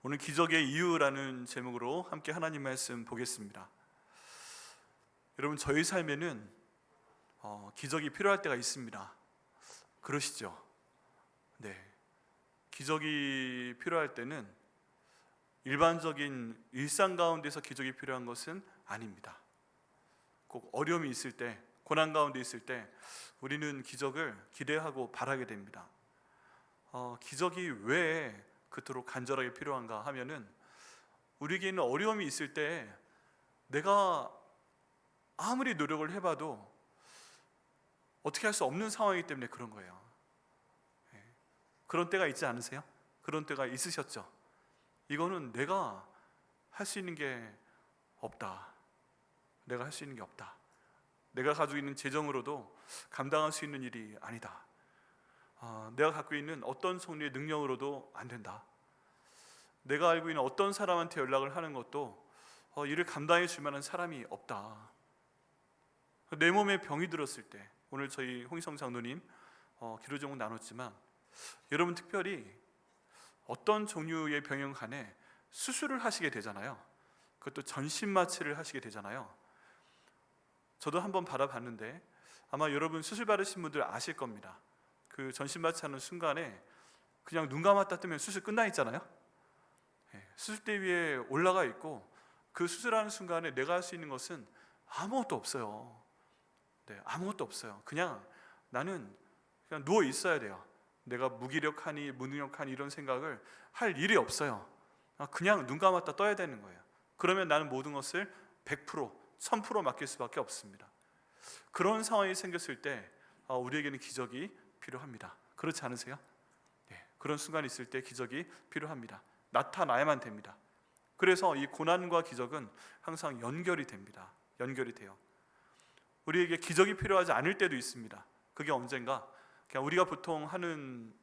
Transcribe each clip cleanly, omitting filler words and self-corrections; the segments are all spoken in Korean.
오늘 기적의 이유라는 제목으로 함께 하나님 말씀 보겠습니다. 여러분, 저희 삶에는 기적이 필요할 때가 있습니다. 그러시죠? 네. 기적이 필요할 때는 일반적인 일상 가운데서 기적이 필요한 것은 아닙니다. 꼭 어려움이 있을 때, 고난 가운데 있을 때 우리는 기적을 기대하고 바라게 됩니다. 기적이 왜 그토록 간절하게 필요한가 하면은, 우리에게는 어려움이 있을 때 내가 아무리 노력을 해봐도 어떻게 할 수 없는 상황이기 때문에 그런 거예요. 그런 때가 있지 않으세요? 그런 때가 있으셨죠? 이거는 내가 할 수 있는 게 없다. 내가 할 수 있는 게 없다. 내가 가지고 있는 재정으로도 감당할 수 있는 일이 아니다. 내가 갖고 있는 어떤 종류의 능력으로도 안 된다. 내가 알고 있는 어떤 사람한테 연락을 하는 것도 이를 감당해 줄 만한 사람이 없다. 내 몸에 병이 들었을 때, 오늘 저희 홍희성 장로님 기도 제목 나눴지만, 여러분 특별히 어떤 종류의 병형 간에 수술을 하시게 되잖아요. 그것도 전신마취를 하시게 되잖아요. 저도 한번 받아봤는데 아마 여러분 수술 받으신 분들 아실 겁니다. 그 전신마취하는 순간에 그냥 눈 감았다 뜨면 수술 끝나 있잖아요. 수술대 위에 올라가 있고, 그 수술하는 순간에 내가 할 수 있는 것은 아무것도 없어요. 네, 아무것도 없어요. 그냥 나는 그냥 누워 있어야 돼요. 내가 무기력하니 무능력하니 이런 생각을 할 일이 없어요. 그냥 눈 감았다 떠야 되는 거예요. 그러면 나는 모든 것을 100%, 1000% 맡길 수밖에 없습니다. 그런 상황이 생겼을 때 우리에게는 기적이 필요합니다. 그렇지 않으세요? 네, 그런 순간이 있을 때 기적이 필요합니다. 나타나야만 됩니다. 그래서 이 고난과 기적은 항상 연결이 됩니다. 연결이 돼요. 우리에게 기적이 필요하지 않을 때도 있습니다. 그게 언젠가, 그냥 우리가 보통 하는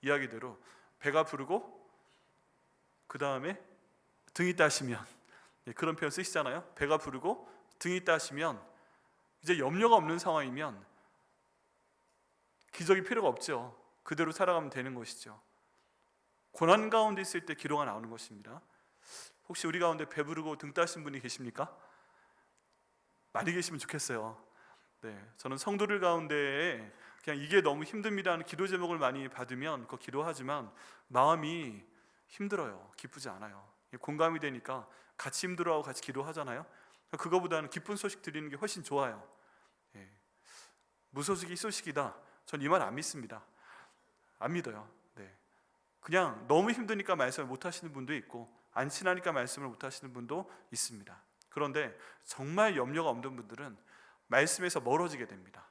이야기대로 배가 부르고 그 다음에 등이 따시면, 그런 표현 쓰시잖아요. 배가 부르고 등이 따시면 이제 염려가 없는 상황이면 기적이 필요가 없죠. 그대로 살아가면 되는 것이죠. 고난 가운데 있을 때 기도가 나오는 것입니다. 혹시 우리 가운데 배부르고 등 따신 분이 계십니까? 많이 계시면 좋겠어요. 네, 저는 성도들 가운데에 그냥 이게 너무 힘듭니다 하는 기도 제목을 많이 받으면 그거 기도하지만 마음이 힘들어요. 기쁘지 않아요. 공감이 되니까 같이 힘들어하고 같이 기도하잖아요. 그거보다는 기쁜 소식 드리는 게 훨씬 좋아요. 무소식이 소식이다, 전 이 말 안 믿습니다. 안 믿어요. 네. 그냥 너무 힘드니까 말씀을 못 하시는 분도 있고, 안 친하니까 말씀을 못 하시는 분도 있습니다. 그런데 정말 염려가 없는 분들은 말씀에서 멀어지게 됩니다.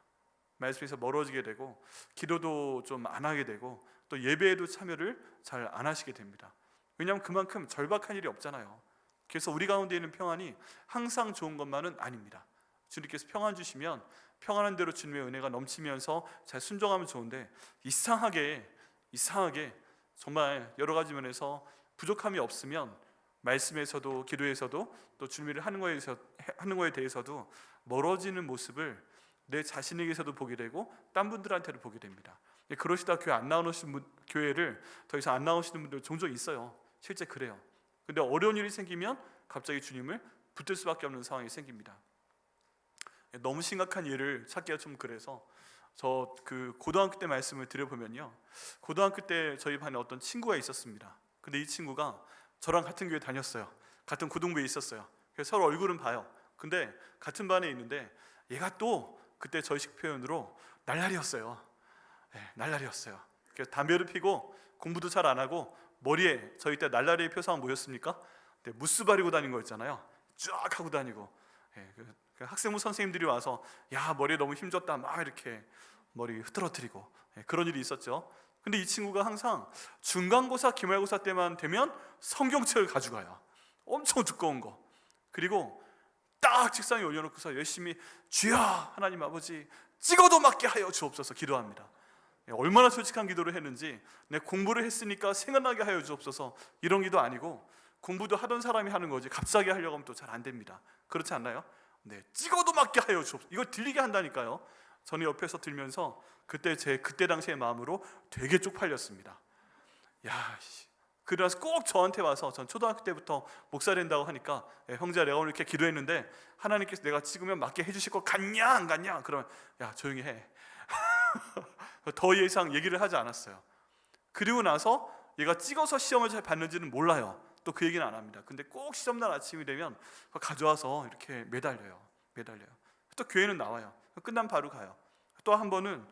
말씀에서 멀어지게 되고, 기도도 좀 안 하게 되고, 또 예배에도 참여를 잘 안 하시게 됩니다. 왜냐하면 그만큼 절박한 일이 없잖아요. 그래서 우리 가운데 있는 평안이 항상 좋은 것만은 아닙니다. 주님께서 평안 주시면 평안한 대로 주님의 은혜가 넘치면서 잘 순종하면 좋은데, 이상하게 정말 여러 가지 면에서 부족함이 없으면 말씀에서도 기도에서도 또 주님을 하는 거에 대해서도 멀어지는 모습을 내 자신에게서도 보게 되고 딴 분들한테도 보게 됩니다. 그러시다 교회를 더 이상 안 나오시는 분들 종종 있어요. 실제 그래요. 근데 어려운 일이 생기면 갑자기 주님을 붙들 수밖에 없는 상황이 생깁니다. 너무 심각한 예를 찾기가 좀 그래서 저 고등학교 때 말씀을 드려보면요, 고등학교 때 저희 반에 어떤 친구가 있었습니다. 근데 이 친구가 저랑 같은 교회 다녔어요. 같은 고등부에 있었어요. 그래서 서로 얼굴은 봐요. 근데 같은 반에 있는데 얘가 또 그때 저희식 표현으로 날라리였어요. 네, 날라리였어요. 그래서 담배를 피고 공부도 잘 안 하고, 머리에 저희 때 날라리의 표상은 뭐였습니까? 네, 무스 바르고 다닌 거였잖아요. 쫙 하고 다니고. 네, 그 학생부 선생님들이 와서 야, 머리에 너무 힘줬다 막 이렇게 머리 흐트러뜨리고, 그런 일이 있었죠. 근데 이 친구가 항상 중간고사, 기말고사 때만 되면 성경책을 가져가요. 엄청 두꺼운 거. 그리고 딱 책상에 올려놓고서 열심히 주여 하나님 아버지 찍어도 맞게 하여 주옵소서 기도합니다. 얼마나 솔직한 기도를 했는지, 내 공부를 했으니까 생각나게 하여 주옵소서 이런 기도 아니고, 공부도 하던 사람이 하는 거지 갑자기 하려고 하면 또 잘 안 됩니다. 그렇지 않나요? 네, 찍어도 맞게 하여 주옵소서, 이걸 들리게 한다니까요. 저는 옆에서 들면서 그때 당시의 마음으로 되게 쪽팔렸습니다. 야, 그래서 꼭 저한테 와서, 전 초등학교 때부터 목사 된다고 하니까 형제야 내가 오늘 이렇게 기도했는데 하나님께서 내가 찍으면 맞게 해주실 것 같냐 안 같냐? 그러면 야 조용히 해. 더 이상 얘기를 하지 않았어요. 그리고 나서 얘가 찍어서 시험을 잘 봤는지는 몰라요. 또 그 얘기는 안 합니다. 근데 꼭 시험날 아침이 되면 가져와서 이렇게 매달려요. 또 교회는 나와요. 끝나면 바로 가요. 또 한 번은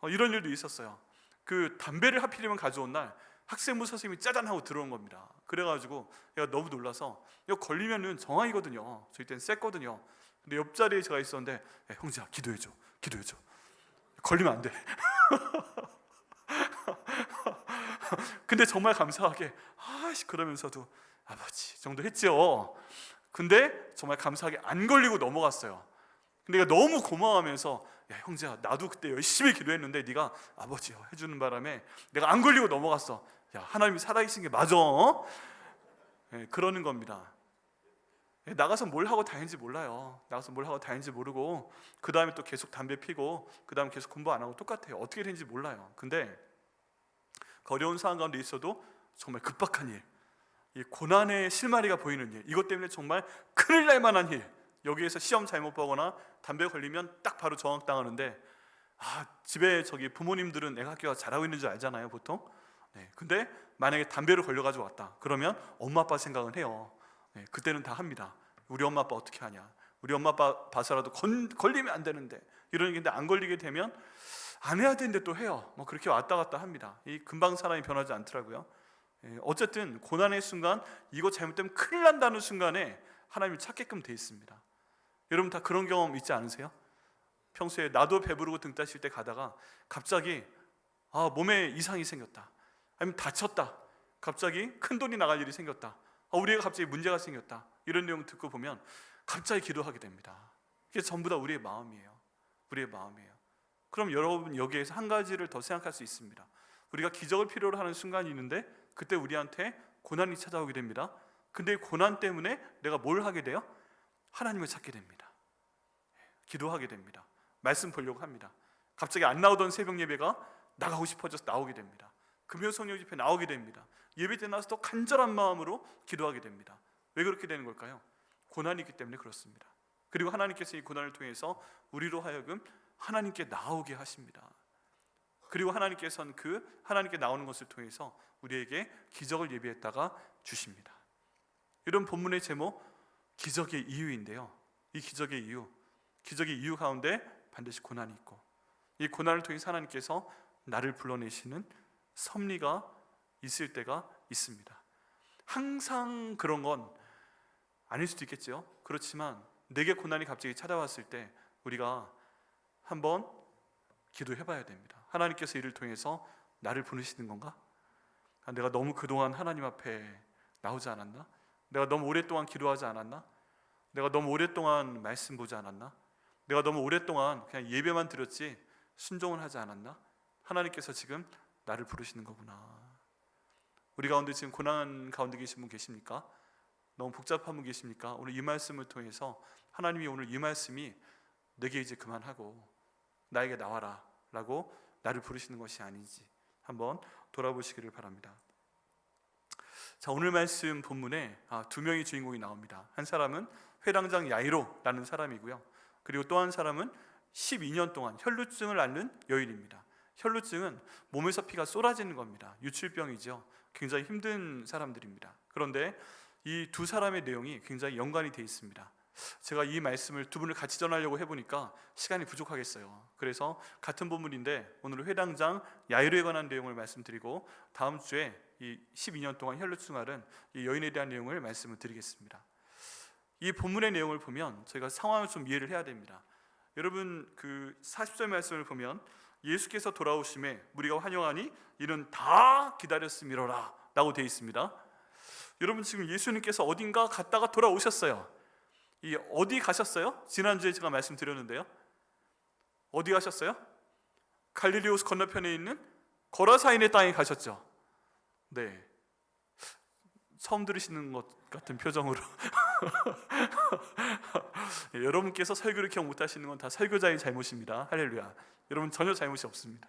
이런 일도 있었어요. 그 담배를 하필이면 가져온 날 학생부 선생님이 짜잔 하고 들어온 겁니다. 그래가지고 얘가 너무 놀라서 이거 걸리면은 정황이거든요. 저희 때는 셌거든요. 근데 옆자리에 제가 있었는데 형제야 기도해줘. 걸리면 안 돼. 근데 정말 감사하게 그러면서도 아버지 정도 했죠. 근데 정말 감사하게 안 걸리고 넘어갔어요. 근데 내가 너무 고마워하면서 야 형제야 나도 그때 열심히 기도했는데 네가 아버지요 해주는 바람에 내가 안 걸리고 넘어갔어. 야 하나님이 살아계신 게 맞아. 그러는 겁니다. 나가서 뭘 하고 다니는지 몰라요. 나가서 뭘 하고 다니는지 모르고 그 다음에 또 계속 담배 피고 그 다음 계속 공부 안 하고 똑같아요. 어떻게 되는지 몰라요. 근데 어려운 상황 가운데 있어도 정말 급박한 일, 이 고난의 실마리가 보이는 일, 이것 때문에 정말 큰일 날 만한 일, 여기에서 시험 잘못 보거나 담배 걸리면 딱 바로 저항당하는데 집에 저기 부모님들은 애가 학교가 잘하고 있는 줄 알잖아요 보통. 근데 만약에 담배를 걸려가지고 왔다 그러면 엄마 아빠 생각은 해요. 그때는 다 합니다. 우리 엄마 아빠 어떻게 하냐, 우리 엄마 아빠 봐서라도 걸리면 안 되는데 이런 얘기인데 안 걸리게 되면 안 해야 되는데 또 해요. 뭐 그렇게 왔다 갔다 합니다. 이 금방 사람이 변하지 않더라고요. 어쨌든 고난의 순간, 이거 잘못되면 큰일 난다는 순간에 하나님을 찾게끔 돼 있습니다. 여러분 다 그런 경험 있지 않으세요? 평소에 나도 배부르고 등 따실 때 가다가 갑자기 몸에 이상이 생겼다, 아니면 다쳤다, 갑자기 큰 돈이 나갈 일이 생겼다, 우리 애가 갑자기 문제가 생겼다, 이런 내용 듣고 보면 갑자기 기도하게 됩니다. 이게 전부 다 우리의 마음이에요. 그럼 여러분 여기에서 한 가지를 더 생각할 수 있습니다. 우리가 기적을 필요로 하는 순간이 있는데 그때 우리한테 고난이 찾아오게 됩니다. 근데 고난 때문에 내가 뭘 하게 돼요? 하나님을 찾게 됩니다. 기도하게 됩니다. 말씀 보려고 합니다. 갑자기 안 나오던 새벽 예배가 나가고 싶어져서 나오게 됩니다. 금요 성령 집회 나오게 됩니다. 예배 때 나와서 또 간절한 마음으로 기도하게 됩니다. 왜 그렇게 되는 걸까요? 고난이 있기 때문에 그렇습니다. 그리고 하나님께서 이 고난을 통해서 우리로 하여금 하나님께 나오게 하십니다. 그리고 하나님께서는 그 하나님께 나오는 것을 통해서 우리에게 기적을 예비했다가 주십니다. 이런 본문의 제목 기적의 이유인데요, 이 기적의 이유 가운데 반드시 고난이 있고, 이 고난을 통해서 하나님께서 나를 불러내시는 섭리가 있을 때가 있습니다. 항상 그런 건 아닐 수도 있겠죠. 그렇지만 내게 고난이 갑자기 찾아왔을 때 우리가 한번 기도해봐야 됩니다. 하나님께서 이를 통해서 나를 부르시는 건가? 내가 너무 그동안 하나님 앞에 나오지 않았나? 내가 너무 오랫동안 기도하지 않았나? 내가 너무 오랫동안 말씀 보지 않았나? 내가 너무 오랫동안 그냥 예배만 드렸지 순종을 하지 않았나? 하나님께서 지금 나를 부르시는 거구나. 우리 가운데 지금 고난 가운데 계신 분 계십니까? 너무 복잡한 분 계십니까? 오늘 이 말씀을 통해서 하나님이 오늘 이 말씀이 내게 이제 그만하고 나에게 나와라 라고 나를 부르시는 것이 아닌지 한번 돌아보시기를 바랍니다. 자, 오늘 말씀 본문에 두 명의 주인공이 나옵니다. 한 사람은 회당장 야이로라는 사람이고요, 그리고 또 한 사람은 12년 동안 혈루증을 앓는 여인입니다. 혈루증은 몸에서 피가 쏟아지는 겁니다. 유출병이죠. 굉장히 힘든 사람들입니다. 그런데 이 두 사람의 내용이 굉장히 연관이 되어 있습니다. 제가 이 말씀을 두 분을 같이 전하려고 해보니까 시간이 부족하겠어요. 그래서 같은 본문인데 오늘 회당장 야이로에 관한 내용을 말씀드리고 다음 주에 이 12년 동안 혈루증 앓은 이 여인에 대한 내용을 말씀을 드리겠습니다. 이 본문의 내용을 보면 저희가 상황을 좀 이해를 해야 됩니다. 여러분 그 40절 말씀을 보면 예수께서 돌아오심에 무리가 환영하니 이는 다 기다렸음이로라 라고 되어 있습니다. 여러분 지금 예수님께서 어딘가 갔다가 돌아오셨어요. 이 어디 가셨어요? 지난주에 제가 말씀드렸는데요, 어디 가셨어요? 갈릴리 호수 건너편에 있는 거라사인의 땅에 가셨죠. 네, 처음 들으시는 것 같은 표정으로 여러분께서 설교를 기억 못하시는 건 다 설교자의 잘못입니다. 할렐루야. 여러분 전혀 잘못이 없습니다.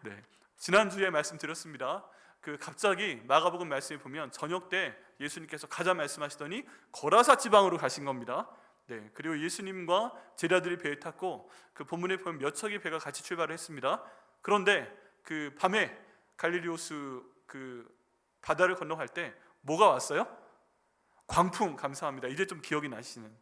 네, 지난주에 말씀드렸습니다. 그 갑자기 마가복음 말씀에 보면 저녁 때 예수님께서 가자 말씀하시더니 거라사 지방으로 가신 겁니다. 네, 그리고 예수님과 제자들이 배에 탔고 그 본문에 보면 몇 척의 배가 같이 출발을 했습니다. 그런데 그 밤에 갈릴리호수 그 바다를 건너갈 때 뭐가 왔어요? 광풍. 감사합니다. 이제 좀 기억이 나시는.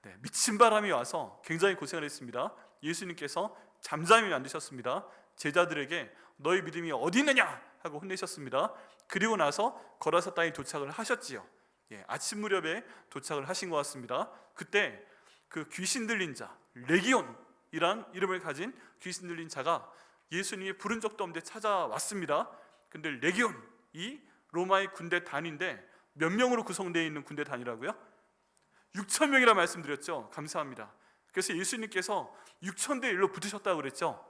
네, 미친 바람이 와서 굉장히 고생을 했습니다. 예수님께서 잠잠히 만드셨습니다. 제자들에게 너희 믿음이 어디 있느냐 하고 혼내셨습니다. 그리고 나서 거라사 땅에 도착을 하셨지요. 예, 아침 무렵에 도착을 하신 것 같습니다. 그때 그 귀신 들린 자 레기온이란 이름을 가진 귀신 들린 자가 예수님이 부른 적도 없는데 찾아왔습니다. 근데 레기온이 로마의 군대 단인데 몇 명으로 구성되어 있는 군대 단이라고요? 6천 명이라 말씀드렸죠. 감사합니다. 그래서 예수님께서 6천 대 1로 붙으셨다고 그랬죠.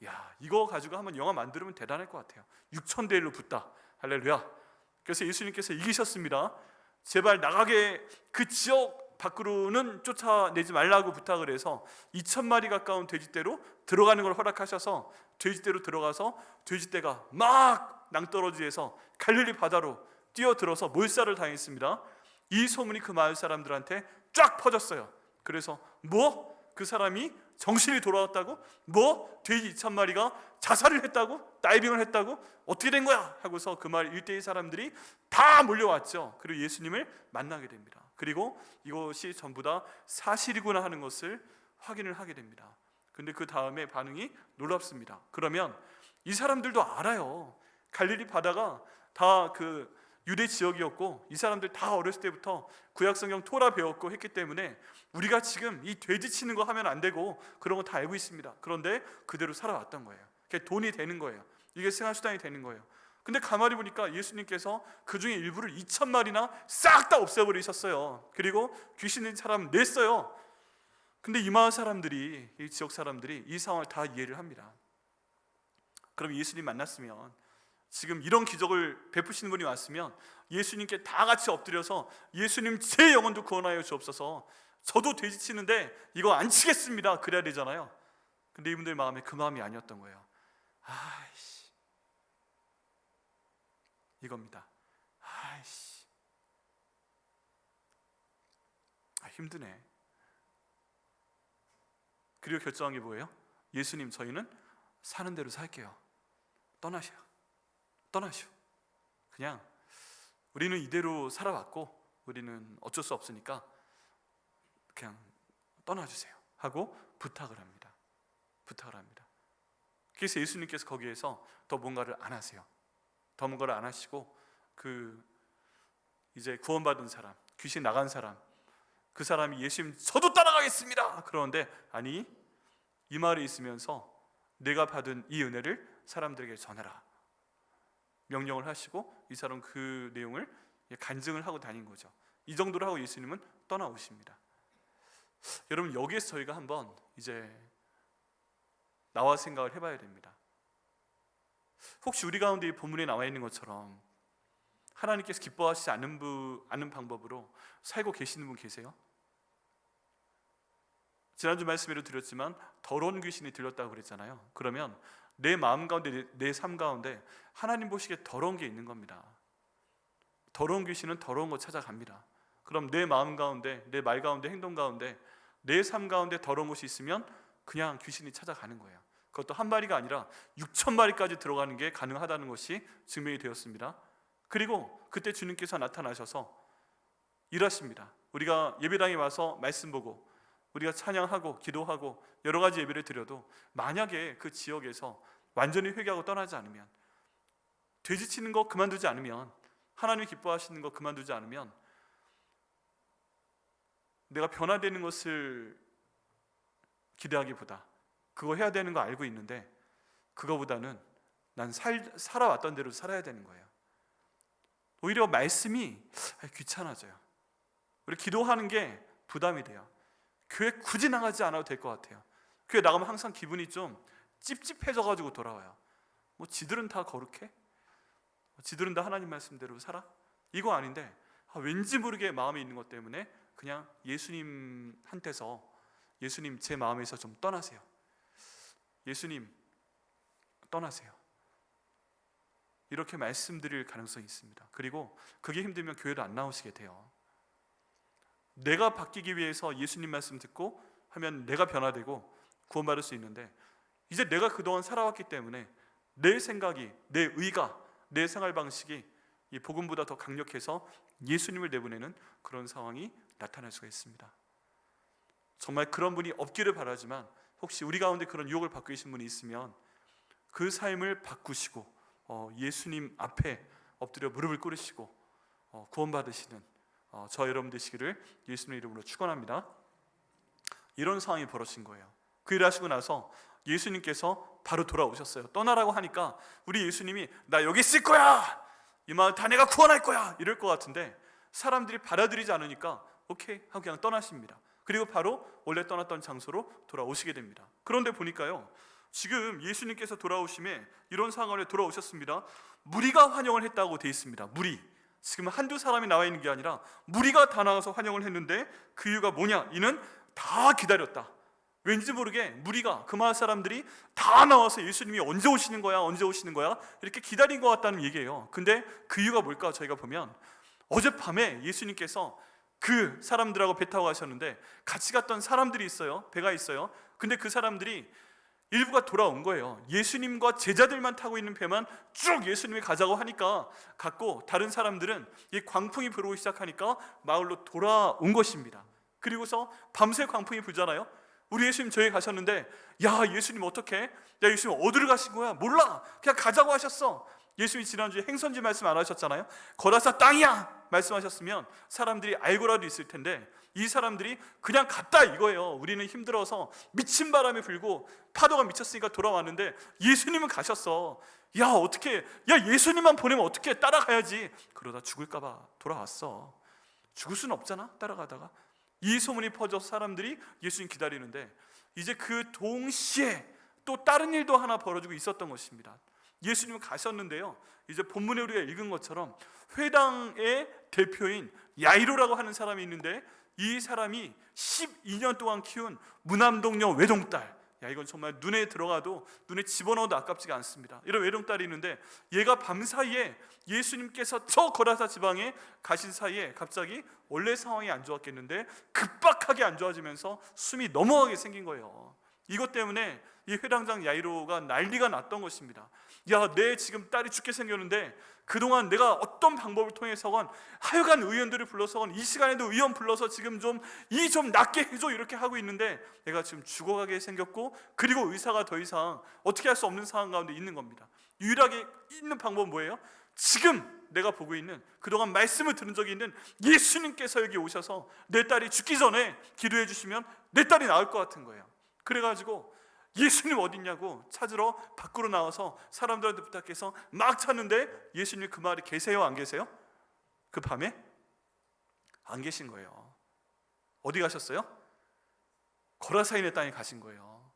야, 이거 가지고 한번 영화 만들면 대단할 것 같아요. 6천 대 1로 붙다. 할렐루야. 그래서 예수님께서 이기셨습니다. 제발 나가게 그 지역 밖으로는 쫓아내지 말라고 부탁을 해서 2,000마리 가까운 돼지떼로 들어가는 걸 허락하셔서 돼지떼로 들어가서 돼지떼가 막 낭떠러지에서 갈릴리 바다로 뛰어들어서 몰살을 당했습니다. 이 소문이 그 마을 사람들한테 쫙 퍼졌어요. 그래서 그 사람이 정신이 돌아왔다고? 돼지 2,000마리가 자살을 했다고? 다이빙을 했다고? 어떻게 된 거야? 하고서 그 마을 일대의 사람들이 다 몰려왔죠. 그리고 예수님을 만나게 됩니다. 그리고 이것이 전부 다 사실이구나 하는 것을 확인을 하게 됩니다. 근데 그 다음에 반응이 놀랍습니다. 그러면 이 사람들도 알아요. 갈릴리 바다가 다 그 유대 지역이었고 이 사람들 다 어렸을 때부터 구약성경 토라 배웠고 했기 때문에 우리가 지금 이 돼지 치는 거 하면 안 되고 그런 거 다 알고 있습니다. 그런데 그대로 살아왔던 거예요. 그게 돈이 되는 거예요. 이게 생활수단이 되는 거예요. 근데 가만히 보니까 예수님께서 그 중에 일부를 2,000마리나 싹 다 없애버리셨어요. 그리고 귀신 든 사람 냈어요. 근데 이 마을 사람들이, 이 지역 사람들이 이 상황을 다 이해를 합니다. 그럼 예수님 만났으면, 지금 이런 기적을 베푸시는 분이 왔으면 예수님께 다 같이 엎드려서 예수님 제 영혼도 구원하여 주옵소서, 저도 돼지 치는데 이거 안 치겠습니다, 그래야 되잖아요. 근데 이분들 마음에 그 마음이 아니었던 거예요. 아이씨, 이겁니다. 아이씨, 힘드네. 그리고 결정한 게 뭐예요? 예수님, 저희는 사는 대로 살게요. 떠나시오. 그냥 우리는 이대로 살아왔고 우리는 어쩔 수 없으니까 그냥 떠나주세요 하고 부탁을 합니다. 그래서 예수님께서 거기에서 더 뭔가를 안 하세요. 더 뭔가를 안 하시고 그 이제 구원받은 사람, 귀신 나간 사람, 그 사람이 예수님 저도 따라가겠습니다 그러는데, 아니, 이 마을에 있으면서 내가 받은 이 은혜를 사람들에게 전해라 명령을 하시고 이 사람 그 내용을 간증을 하고 다닌 거죠. 이 정도로 하고 예수님은 떠나오십니다. 여러분, 여기에서 저희가 한번 이제 나와 생각을 해봐야 됩니다. 혹시 우리 가운데 이 본문에 나와 있는 것처럼 하나님께서 기뻐하시지 않는 방법으로 살고 계시는 분 계세요? 지난주 말씀에도 드렸지만 더러운 귀신이 들렸다고 그랬잖아요. 그러면 내 마음 가운데, 내 삶 가운데 하나님 보시기에 더러운 게 있는 겁니다. 더러운 귀신은 더러운 거 찾아갑니다. 그럼 내 마음 가운데, 내 말 가운데, 행동 가운데, 내 삶 가운데 더러운 것이 있으면 그냥 귀신이 찾아가는 거예요. 그것도 한 마리가 아니라 6,000마리까지 들어가는 게 가능하다는 것이 증명이 되었습니다. 그리고 그때 주님께서 나타나셔서 일하십니다. 우리가 예배당에 와서 말씀 보고 우리가 찬양하고 기도하고 여러 가지 예배를 드려도 만약에 그 지역에서 완전히 회개하고 떠나지 않으면, 돼지치는 거 그만두지 않으면, 하나님이 기뻐하시는 거 그만두지 않으면, 내가 변화되는 것을 기대하기보다 그거 해야 되는 거 알고 있는데 그거보다는 난 살아왔던 대로 살아야 되는 거예요. 오히려 말씀이 귀찮아져요. 우리 기도하는 게 부담이 돼요. 교회 굳이 나가지 않아도 될 것 같아요. 교회 나가면 항상 기분이 좀 찝찝해져가지고 돌아와요. 지들은 다 거룩해? 지들은 다 하나님 말씀대로 살아? 이거 아닌데 왠지 모르게 마음에 있는 것 때문에 그냥 예수님한테서, 예수님 제 마음에서 좀 떠나세요. 예수님 떠나세요. 이렇게 말씀드릴 가능성이 있습니다. 그리고 그게 힘들면 교회도 안 나오시게 돼요. 내가 바뀌기 위해서 예수님 말씀 듣고 하면 내가 변화되고 구원받을 수 있는데, 이제 내가 그동안 살아왔기 때문에 내 생각이, 내 의가, 내 생활 방식이 이 복음보다 더 강력해서 예수님을 내보내는 그런 상황이 나타날 수가 있습니다. 정말 그런 분이 없기를 바라지만, 혹시 우리 가운데 그런 유혹을 받고 계신 분이 있으면 그 삶을 바꾸시고 예수님 앞에 엎드려 무릎을 꿇으시고 구원받으시는 저 여러분 되시기를 예수님의 이름으로 축원합니다. 이런 상황이 벌어진 거예요. 그 일 하시고 나서 예수님께서 바로 돌아오셨어요. 떠나라고 하니까 우리 예수님이 나 여기 있을 거야, 이 마을 다 내가 구원할 거야 이럴 것 같은데, 사람들이 받아들이지 않으니까 오케이 하고 그냥 떠나십니다. 그리고 바로 원래 떠났던 장소로 돌아오시게 됩니다. 그런데 보니까요, 지금 예수님께서 돌아오심에 이런 상황에 돌아오셨습니다. 무리가 환영을 했다고 되어 있습니다. 무리, 지금 한두 사람이 나와 있는 게 아니라 무리가 다 나와서 환영을 했는데, 그 이유가 뭐냐? 이는 다 기다렸다. 왠지 모르게 무리가, 그 마을 사람들이 다 나와서 예수님이 언제 오시는 거야, 언제 오시는 거야 이렇게 기다린 것 같다는 얘기예요. 근데 그 이유가 뭘까? 저희가 보면 어젯밤에 예수님께서 그 사람들하고 배 타고 가셨는데 같이 갔던 사람들이 있어요. 배가 있어요. 근데 그 사람들이 일부가 돌아온 거예요. 예수님과 제자들만 타고 있는 배만 쭉 예수님이 가자고 하니까 갔고, 다른 사람들은 이 광풍이 불어오기 시작하니까 마을로 돌아온 것입니다. 그리고서 밤새 광풍이 불잖아요. 우리 예수님 저희 가셨는데, 야 예수님 어떡해? 야 예수님 어디를 가신 거야? 몰라, 그냥 가자고 하셨어. 예수님이 지난주에 행선지 말씀 안 하셨잖아요. 거라사 땅이야 말씀하셨으면 사람들이 알고라도 있을 텐데, 이 사람들이 그냥 갔다 이거예요. 우리는 힘들어서 미친 바람이 불고 파도가 미쳤으니까 돌아왔는데 예수님은 가셨어. 야 어떻게, 야 예수님만 보내면 어떻게, 따라가야지. 그러다 죽을까 봐 돌아왔어. 죽을 수는 없잖아 따라가다가. 이 소문이 퍼져서 사람들이 예수님 기다리는데, 이제 그 동시에 또 다른 일도 하나 벌어지고 있었던 것입니다. 예수님은 가셨는데요, 이제 본문에 우리가 읽은 것처럼 회당의 대표인 야이로라고 하는 사람이 있는데, 이 사람이 12년 동안 키운 무남동녀 외동딸, 야 이건 정말 눈에 들어가도, 눈에 집어넣어도 아깝지가 않습니다. 이런 외동딸이 있는데, 얘가 밤사이에 예수님께서 저 거라사 지방에 가신 사이에 갑자기 원래 상황이 안 좋았겠는데 급박하게 안 좋아지면서 숨이 넘어가게 생긴 거예요. 이것 때문에 이 회당장 야이로가 난리가 났던 것입니다. 야 내 지금 딸이 죽게 생겼는데 그동안 내가 어떤 방법을 통해서건 하여간 의원들을 불러서건 이 시간에도 의원 불러서 지금 좀 이 좀 낫게 해줘 이렇게 하고 있는데, 내가 지금 죽어가게 생겼고, 그리고 의사가 더 이상 어떻게 할 수 없는 상황 가운데 있는 겁니다. 유일하게 있는 방법은 뭐예요? 지금 내가 보고 있는, 그동안 말씀을 들은 적이 있는 예수님께서 여기 오셔서 내 딸이 죽기 전에 기도해 주시면 내 딸이 나을 것 같은 거예요. 그래가지고 예수님 어딨냐고 찾으러 밖으로 나와서 사람들한테 부탁해서 막 찾는데, 예수님 그 마을에 계세요 안 계세요? 그 밤에 안 계신 거예요. 어디 가셨어요? 거라사인의 땅에 가신 거예요.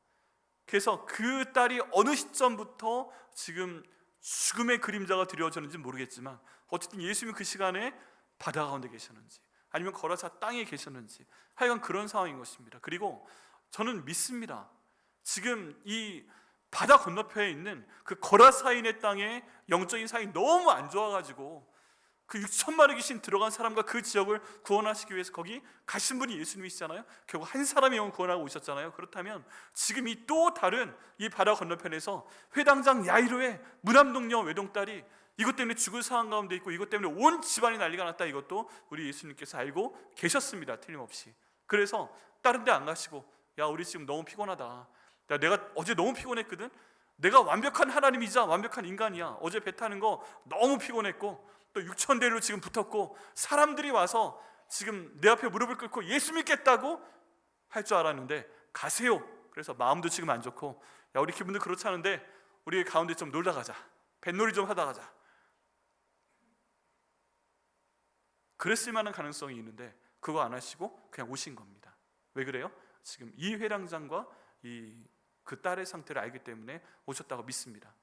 그래서 그 딸이 어느 시점부터 지금 죽음의 그림자가 드려졌는지 모르겠지만, 어쨌든 예수님이 그 시간에 바다 가운데 계셨는지 아니면 거라사 땅에 계셨는지 하여간 그런 상황인 것입니다. 그리고 저는 믿습니다. 지금 이 바다 건너편에 있는 그 거라사인의 땅에 영적인 상황이 너무 안 좋아가지고 그 6천마리 귀신 들어간 사람과 그 지역을 구원하시기 위해서 거기 가신 분이 예수님이시잖아요. 결국 한 사람의 영을 구원하고 오셨잖아요. 그렇다면 지금 이 또 다른 이 바다 건너편에서 회당장 야이로의 무남동녀 외동딸이 이것 때문에 죽을 상황 가운데 있고, 이것 때문에 온 집안이 난리가 났다, 이것도 우리 예수님께서 알고 계셨습니다. 틀림없이. 그래서 다른 데 안 가시고, 야 우리 지금 너무 피곤하다, 야 내가 어제 너무 피곤했거든, 내가 완벽한 하나님이자 완벽한 인간이야, 어제 배 타는 거 너무 피곤했고 또 6,000대로 지금 붙었고 사람들이 와서 지금 내 앞에 무릎을 꿇고 예수 믿겠다고 할 줄 알았는데 가세요. 그래서 마음도 지금 안 좋고, 야 우리 기분도 그렇지 않은데 우리 가운데 좀 놀다 가자, 뱃놀이 좀 하다 가자, 그랬을 만한 가능성이 있는데 그거 안 하시고 그냥 오신 겁니다. 왜 그래요? 지금 이 회당장과 그 딸의 상태를 알기 때문에 오셨다고 믿습니다.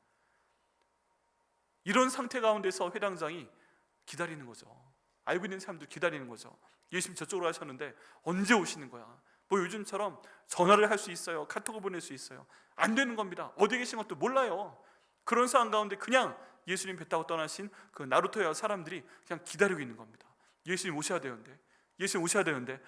이런 상태 가운데서 회당장이 기다리는 거죠. 알고 있는 사람들 기다리는 거죠. 예수님 저쪽으로 하셨는데 언제 오시는 거야? 뭐 요즘처럼 전화를 할 수 있어요, 카톡을 보낼 수 있어요. 안 되는 겁니다. 어디 계신 것도 몰라요. 그런 상황 가운데 그냥 예수님 배 타고 떠나신 그 나루토야 사람들이 그냥 기다리고 있는 겁니다. 예수님 오셔야 되는데, 예수님 오셔야 되는데,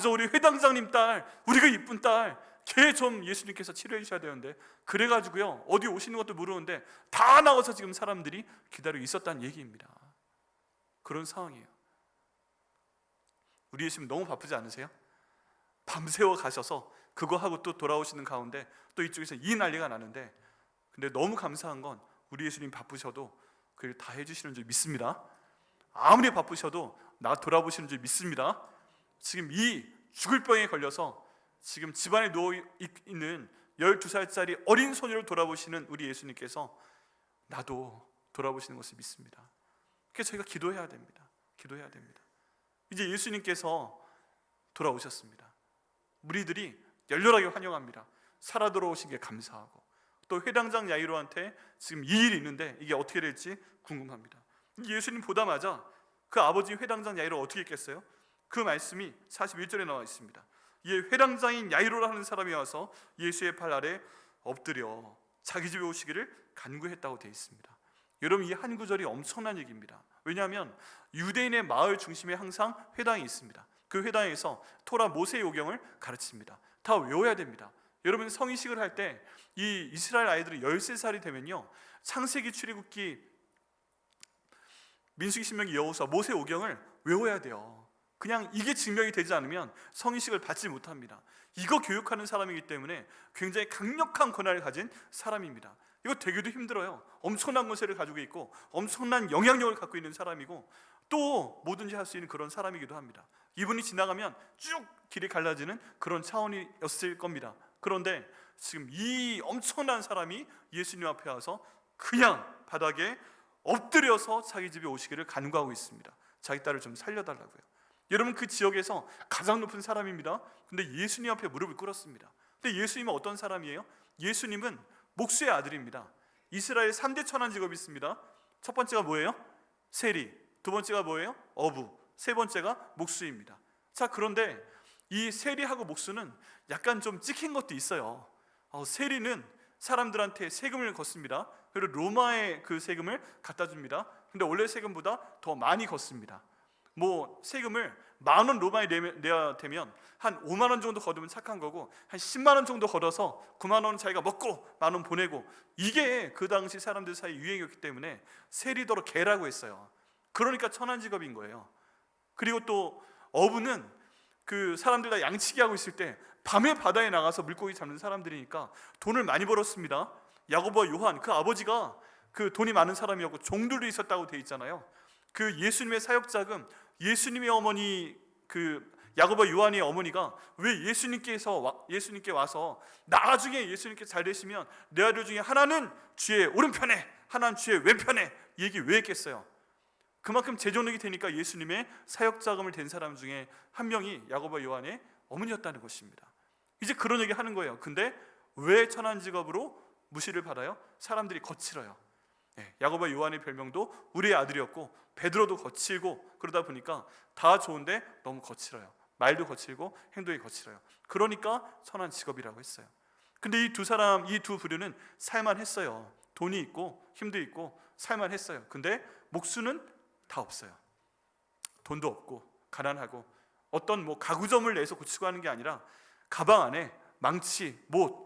저 우리 회당장님 딸, 우리가 이쁜 딸, 걔 좀 예수님께서 치료해 주셔야 되는데, 그래가지고요 어디 오시는 것도 모르는데 다 나와서 지금 사람들이 기다리고 있었다는 얘기입니다. 그런 상황이에요. 우리 예수님 너무 바쁘지 않으세요? 밤새워 가셔서 그거 하고 또 돌아오시는 가운데 또 이쪽에서 이 난리가 나는데, 근데 너무 감사한 건 우리 예수님 바쁘셔도 그걸 다 해주시는 줄 믿습니다. 아무리 바쁘셔도 나 돌아보시는 줄 믿습니다. 지금 이 죽을 병에 걸려서 지금 집안에 누워있는 12살짜리 어린 소녀를 돌아보시는 우리 예수님께서 나도 돌아보시는 것을 믿습니다. 그래서 저희가 기도해야 됩니다. 기도해야 됩니다. 이제 예수님께서 돌아오셨습니다. 우리들이 열렬하게 환영합니다. 살아 돌아오신 게 감사하고, 또 회당장 야이로한테 지금 이 일이 있는데 이게 어떻게 될지 궁금합니다. 예수님 보다마자 그 아버지 회당장 야이로 어떻게 했겠어요? 그 말씀이 41절에 나와 있습니다. 이 회당장인 야이로라는 사람이 와서 예수의 발 아래 엎드려 자기 집에 오시기를 간구했다고 되어 있습니다. 여러분, 이 한 구절이 엄청난 얘기입니다. 왜냐하면 유대인의 마을 중심에 항상 회당이 있습니다. 그 회당에서 토라 모세오경을 가르칩니다. 다 외워야 됩니다. 여러분, 성인식을 할 때 이 이스라엘 아이들이 13살이 되면요, 창세기, 출애굽기, 민수기, 신명기, 여호수아, 모세오경을 외워야 돼요. 그냥 이게 증명이 되지 않으면 성인식을 받지 못합니다. 이거 교육하는 사람이기 때문에 굉장히 강력한 권한을 가진 사람입니다. 이거 되기도 힘들어요. 엄청난 권세를 가지고 있고 엄청난 영향력을 갖고 있는 사람이고, 또 뭐든지 할 수 있는 그런 사람이기도 합니다. 이분이 지나가면 쭉 길이 갈라지는 그런 차원이었을 겁니다. 그런데 지금 이 엄청난 사람이 예수님 앞에 와서 그냥 바닥에 엎드려서 자기 집에 오시기를 간구하고 있습니다. 자기 딸을 좀 살려달라고요. 여러분, 그 지역에서 가장 높은 사람입니다. 근데 예수님 앞에 무릎을 꿇었습니다. 근데 예수님은 어떤 사람이에요? 예수님은 목수의 아들입니다. 이스라엘 3대 천한 직업이 있습니다. 첫 번째가 뭐예요? 세리. 두 번째가 뭐예요? 어부. 세 번째가 목수입니다. 자, 그런데 이 세리하고 목수는 약간 좀 찍힌 것도 있어요. 세리는 사람들한테 세금을 걷습니다. 그리고 로마의 그 세금을 갖다 줍니다. 근데 원래 세금보다 더 많이 걷습니다. 뭐 세금을 10,000원 로마에 내야 되면 한 5만 원 정도 걷으면 착한 거고, 한 10만 원 정도 걷어서 9만 원 자기가 먹고 10,000원 보내고, 이게 그 당시 사람들 사이 유행이었기 때문에 세리더러 개라고 했어요. 그러니까 천한 직업인 거예요. 그리고 또 어부는 그 사람들 다 양치기 하고 있을 때 밤에 바다에 나가서 물고기 잡는 사람들이니까 돈을 많이 벌었습니다. 야고보와 요한, 그 아버지가 그 돈이 많은 사람이었고 종들도 있었다고 돼 있잖아요. 그 예수님의 사역자금, 예수님의 어머니, 그 야고보와 요한의 어머니가 왜 예수님께 와서 나중에 예수님께 잘 되시면 내 아들 중에 하나는 주의 오른편에, 하나는 주의 왼편에, 이 얘기 왜 했겠어요? 그만큼 재정력이 되니까 예수님의 사역자금을 댄 사람 중에 한 명이 야고보와 요한의 어머니였다는 것입니다. 이제 그런 얘기 하는 거예요. 근데 왜 천한 직업으로 무시를 받아요? 사람들이 거칠어요. 야고보와 요한의 별명도 우리의 아들이었고, 베드로도 거칠고, 그러다 보니까 다 좋은데 너무 거칠어요. 말도 거칠고 행동이 거칠어요. 그러니까 천한 직업이라고 했어요. 근데 이 두 부류는 살만했어요. 돈이 있고 힘도 있고 살만했어요. 근데 목수는 다 없어요. 돈도 없고 가난하고, 어떤 가구점을 내서 고치고 하는 게 아니라 가방 안에 망치, 못,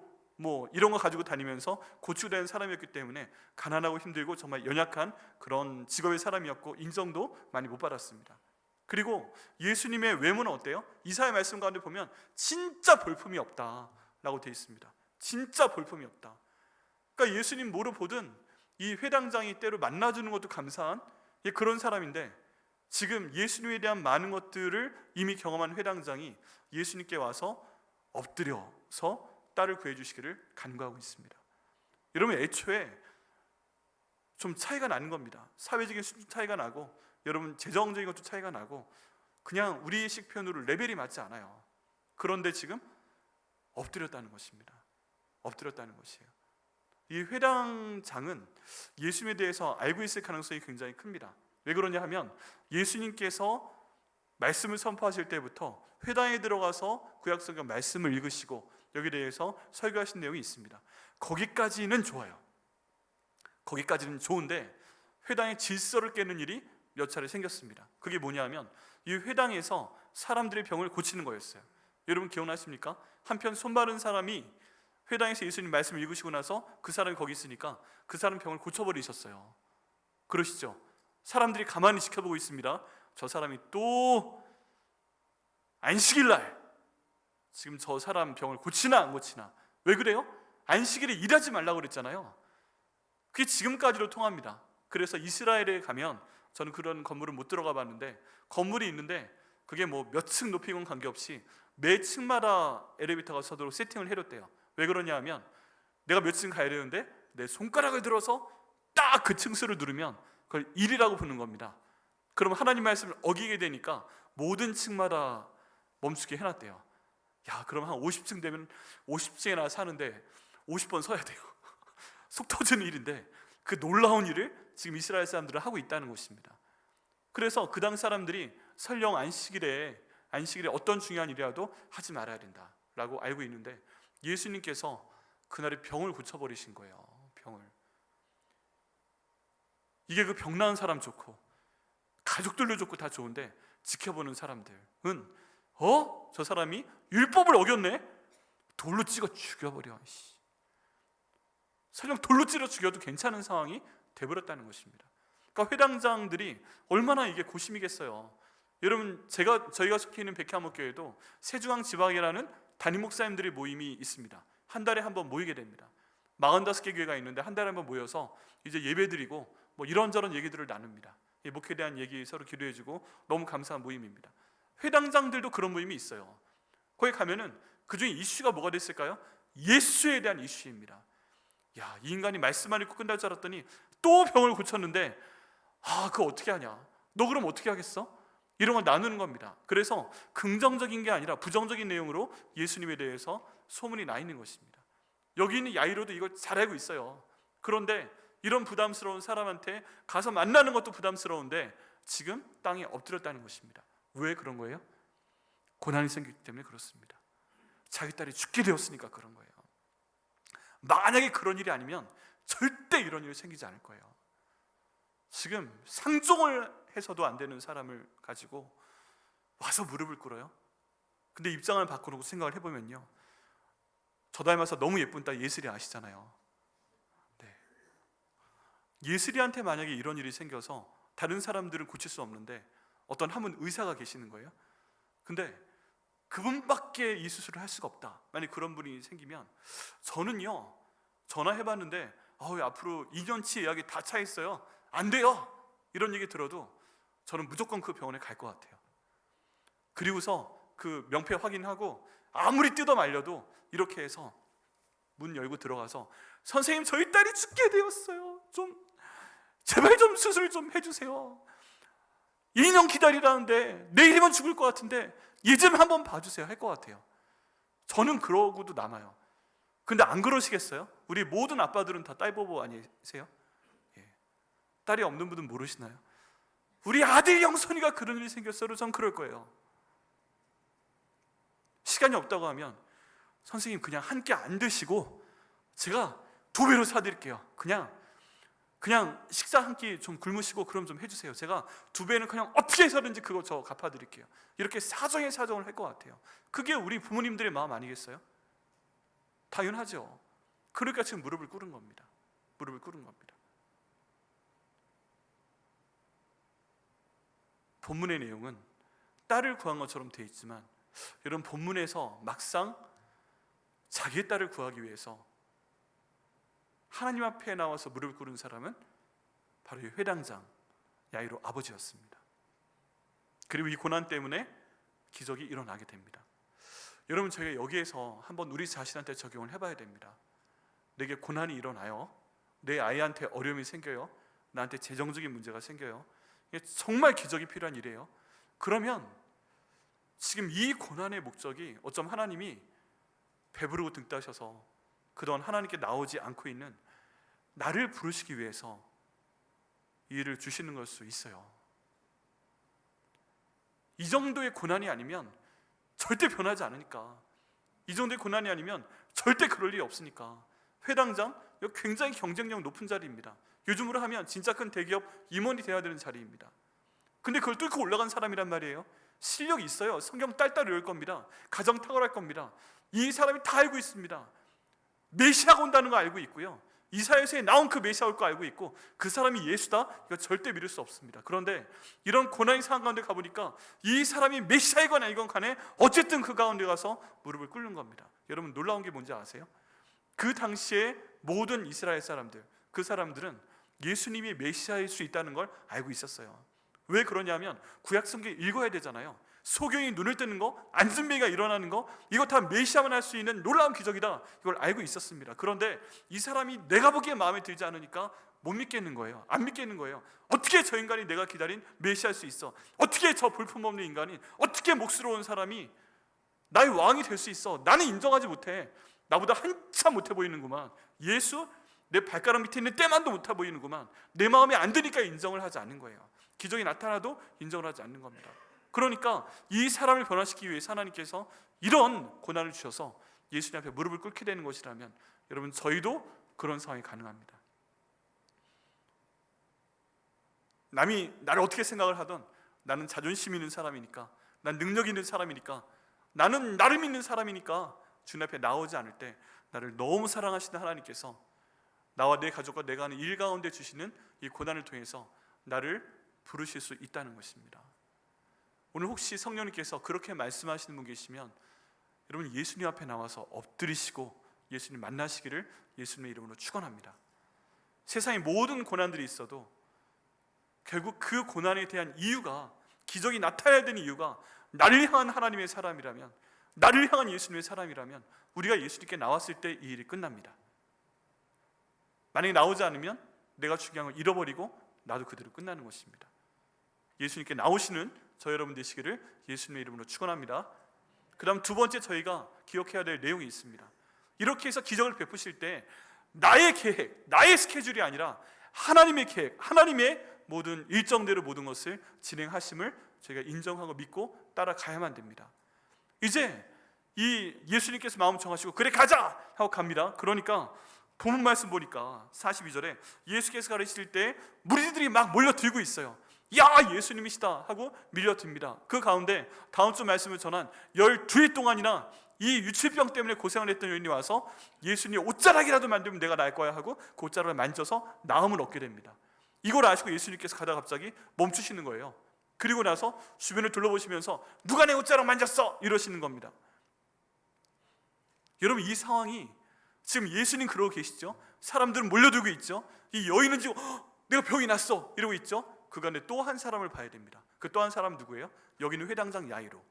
이런 거 가지고 다니면서 고치고 다니는 사람이었기 때문에 가난하고 힘들고 정말 연약한 그런 직업의 사람이었고, 인정도 많이 못 받았습니다. 그리고 예수님의 외모는 어때요? 이사야 말씀 가운데 보면 진짜 볼품이 없다라고 되어 있습니다. 진짜 볼품이 없다. 그러니까 예수님 뭐로 보든 이 회당장이 때로 만나주는 것도 감사한 그런 사람인데, 지금 예수님에 대한 많은 것들을 이미 경험한 회당장이 예수님께 와서 엎드려서 딸을 구해주시기를 간구하고 있습니다. 여러분, 애초에 좀 차이가 나는 겁니다. 사회적인 수준 차이가 나고, 여러분 재정적인 것도 차이가 나고, 그냥 우리식 표현으로 레벨이 맞지 않아요. 그런데 지금 엎드렸다는 것입니다. 엎드렸다는 것이에요. 이 회당장은 예수님에 대해서 알고 있을 가능성이 굉장히 큽니다. 왜 그러냐 하면 예수님께서 말씀을 선포하실 때부터 회당에 들어가서 구약성경 말씀을 읽으시고 여기에 대해서 설교하신 내용이 있습니다. 거기까지는 좋아요. 거기까지는 좋은데 회당의 질서를 깨는 일이 몇 차례 생겼습니다. 그게 뭐냐면 이 회당에서 사람들의 병을 고치는 거였어요. 여러분 기억나십니까? 한편 손바른 사람이 회당에서 예수님 말씀을 읽으시고 나서 그 사람이 거기 있으니까 그 사람 병을 고쳐버리셨어요. 그러시죠? 사람들이 가만히 지켜보고 있습니다. 저 사람이 또 안식일 날 지금 저 사람 병을 고치나 안 고치나. 왜 그래요? 안식일에 일하지 말라고 그랬잖아요. 그게 지금까지도 통합니다. 그래서 이스라엘에 가면, 저는 그런 건물은 못 들어가 봤는데, 건물이 있는데 그게 뭐 몇 층 높이건 관계없이 매 층마다 엘리베이터가 서도록 세팅을 해뒀대요. 왜 그러냐 하면 내가 몇 층 가야 되는데 내 손가락을 들어서 딱 그 층수를 누르면 그걸 1이라고 부르는 겁니다. 그러면 하나님 말씀을 어기게 되니까 모든 층마다 멈추게 해놨대요. 야, 그럼 한 50층 되면 50층이나 사는데 50번 서야 돼요. 속 터지는 일인데 그 놀라운 일을 지금 이스라엘 사람들은 하고 있다는 것입니다. 그래서 그 당 사람들이 설령 안식일에 어떤 중요한 일이라도 하지 말아야 된다라고 알고 있는데, 예수님께서 그날에 병을 고쳐버리신 거예요. 병을. 이게 그 병 나은 사람 좋고 가족들도 좋고 다 좋은데, 지켜보는 사람들은 저 사람이 율법을 어겼네? 돌로 찍어 죽여버려. 설령 돌로 찔러 죽여도 괜찮은 상황이 돼버렸다는 것입니다. 그러니까 회당장들이 얼마나 이게 고심이겠어요. 여러분, 저희가 속해 있는 백회암목교회도 세중앙 지방이라는 담임 목사님들의 모임이 있습니다. 한 달에 한 번 모이게 됩니다. 45개 교회가 있는데 한 달에 한 번 모여서 이제 예배드리고 뭐 이런저런 얘기들을 나눕니다. 목회에 대한 얘기 서로 기도해주고 너무 감사한 모임입니다. 회당장들도 그런 모임이 있어요. 거기 가면은 그중에 이슈가 뭐가 됐을까요? 예수에 대한 이슈입니다. 야, 이 인간이 말씀만 읽고 끝날 줄 알았더니 또 병을 고쳤는데, 그거 어떻게 하냐? 너 그럼 어떻게 하겠어? 이런 걸 나누는 겁니다. 그래서 긍정적인 게 아니라 부정적인 내용으로 예수님에 대해서 소문이 나 있는 것입니다. 여기 있는 야이로도 이걸 잘 알고 있어요. 그런데 이런 부담스러운 사람한테 가서 만나는 것도 부담스러운데 지금 땅에 엎드렸다는 것입니다. 왜 그런 거예요? 고난이 생기기 때문에 그렇습니다. 자기 딸이 죽게 되었으니까 그런 거예요. 만약에 그런 일이 아니면 절대 이런 일이 생기지 않을 거예요. 지금 상종을 해서도 안 되는 사람을 가지고 와서 무릎을 꿇어요. 근데 입장을 바꾸고 생각을 해보면요, 저 닮아서 너무 예쁜 딸 예슬이 아시잖아요. 네. 예슬이한테 만약에 이런 일이 생겨서 다른 사람들은 고칠 수 없는데 어떤 한 분 의사가 계시는 거예요. 근데 그분밖에 이 수술을 할 수가 없다. 만약 그런 분이 생기면 저는요, 전화해봤는데 앞으로 2년치 예약이 다 차 있어요, 안 돼요, 이런 얘기 들어도 저는 무조건 그 병원에 갈 것 같아요. 그리고서 그 명패 확인하고 아무리 뜯어 말려도 이렇게 해서 문 열고 들어가서 선생님, 저희 딸이 죽게 되었어요, 제발 좀 수술 좀 해주세요. 2년 기다리라는데 내일이면 죽을 것 같은데 얘 좀 한번 봐주세요 할 것 같아요. 저는 그러고도 남아요. 근데 안 그러시겠어요? 우리 모든 아빠들은 다 딸보보 아니세요? 딸이 없는 분은 모르시나요? 우리 아들 영선이가 그런 일이 생겼어요. 전 그럴 거예요. 시간이 없다고 하면 선생님 그냥 한 끼 안 드시고 제가 2배로 사드릴게요. 그냥 식사 한 끼 좀 굶으시고 그럼 좀 해주세요. 제가 2배는 그냥 어떻게 해서든지 그거 저 갚아드릴게요. 이렇게 사정에 사정을 할 것 같아요. 그게 우리 부모님들의 마음 아니겠어요? 당연하죠. 그러니까 지금 무릎을 꿇은 겁니다. 무릎을 꿇은 겁니다. 본문의 내용은 딸을 구한 것처럼 되어 있지만, 이런 본문에서 막상 자기의 딸을 구하기 위해서 하나님 앞에 나와서 무릎을 꿇은 사람은 바로 이 회당장 야이로 아버지였습니다. 그리고 이 고난 때문에 기적이 일어나게 됩니다. 여러분, 저희가 여기에서 한번 우리 자신한테 적용을 해봐야 됩니다. 내게 고난이 일어나요. 내 아이한테 어려움이 생겨요. 나한테 재정적인 문제가 생겨요. 이게 정말 기적이 필요한 일이에요. 그러면 지금 이 고난의 목적이 어쩜 하나님이 배부르고 등 따셔서 그동안 하나님께 나오지 않고 있는 나를 부르시기 위해서 이 일을 주시는 걸 수 있어요. 이 정도의 고난이 아니면 절대 변하지 않으니까, 이 정도의 고난이 아니면 절대 그럴 일이 없으니까 회당장, 이거 굉장히 경쟁력 높은 자리입니다. 요즘으로 하면 진짜 큰 대기업 임원이 돼야 되는 자리입니다. 근데 그걸 뚫고 올라간 사람이란 말이에요. 실력이 있어요. 성경 딸딸 외울 겁니다. 가정 탁월할 겁니다. 이 사람이 다 알고 있습니다. 메시아가 온다는 거 알고 있고요, 이사야서에 나온 그 메시아 올 거 알고 있고, 그 사람이 예수다, 이거 절대 믿을 수 없습니다. 그런데 이런 고난의 상황 가운데 가보니까 이 사람이 메시아이건 아니건 간에 어쨌든 그 가운데 가서 무릎을 꿇는 겁니다. 여러분, 놀라운 게 뭔지 아세요? 그 당시에 모든 이스라엘 사람들, 그 사람들은 예수님이 메시아일 수 있다는 걸 알고 있었어요. 왜 그러냐면 구약 성경 읽어야 되잖아요. 소경이 눈을 뜨는 거, 안진뱅이가 일어나는 거, 이거 다 메시아만 할 수 있는 놀라운 기적이다, 이걸 알고 있었습니다. 그런데 이 사람이 내가 보기에 마음에 들지 않으니까 못 믿겠는 거예요. 안 믿겠는 거예요. 어떻게 저 인간이 내가 기다린 메시아일 수 있어? 어떻게 저 볼품없는 인간이, 어떻게 몫스러운 사람이 나의 왕이 될 수 있어? 나는 인정하지 못해. 나보다 한참 못해 보이는구만. 예수? 내 발가락 밑에 있는 때만도 못해 보이는구만. 내 마음에 안 드니까 인정을 하지 않는 거예요. 기적이 나타나도 인정을 하지 않는 겁니다. 그러니까 이 사람을 변화시키기 위해서 하나님께서 이런 고난을 주셔서 예수님 앞에 무릎을 꿇게 되는 것이라면, 여러분, 저희도 그런 상황이 가능합니다. 남이 나를 어떻게 생각을 하든 나는 자존심 있는 사람이니까, 난 능력 있는 사람이니까, 나는 나를 믿는 사람이니까 주님 앞에 나오지 않을 때 나를 너무 사랑하시는 하나님께서 나와 내 가족과 내가 하는 일 가운데 주시는 이 고난을 통해서 나를 부르실 수 있다는 것입니다. 오늘 혹시 성령님께서 그렇게 말씀하시는 분 계시면 여러분, 예수님 앞에 나와서 엎드리시고 예수님 만나시기를 예수님의 이름으로 축원합니다. 세상에 모든 고난들이 있어도 결국 그 고난에 대한 이유가, 기적이 나타나야 되는 이유가 나를 향한 하나님의 사람이라면, 나를 향한 예수님의 사람이라면 우리가 예수님께 나왔을 때 이 일이 끝납니다. 만약에 나오지 않으면 내가 중요한 걸 잃어버리고 나도 그대로 끝나는 것입니다. 예수님께 나오시는 저 여러분 되시기를 예수님의 이름으로 축원합니다. 그 다음 두 번째 저희가 기억해야 될 내용이 있습니다. 이렇게 해서 기적을 베푸실 때 나의 계획, 나의 스케줄이 아니라 하나님의 계획, 하나님의 모든 일정대로 모든 것을 진행하심을 저희가 인정하고 믿고 따라가야만 됩니다. 이제 이 예수님께서 마음 정하시고 그래 가자 하고 갑니다. 그러니까 본문 말씀 보니까 42절에 예수께서 가르치실 때 무리들이 막 몰려들고 있어요. 야, 예수님이시다 하고 밀려듭니다. 그 가운데 다음 주 말씀을 전한 12일 동안이나 이 유치병 때문에 고생을 했던 여인이 와서 예수님 옷자락이라도 만들면 내가 나을 거야 하고 그 옷자락을 만져서 나음을 얻게 됩니다. 이걸 아시고 예수님께서 가다가 갑자기 멈추시는 거예요. 그리고 나서 주변을 둘러보시면서 누가 내 옷자락 만졌어? 이러시는 겁니다. 여러분, 이 상황이 지금 예수님 그러고 계시죠? 사람들은 몰려들고 있죠? 이 여인은 지금 내가 병이 났어 이러고 있죠? 그간에 또 한 사람을 봐야 됩니다. 그 또 한 사람 누구예요? 여기는 회당장 야이로.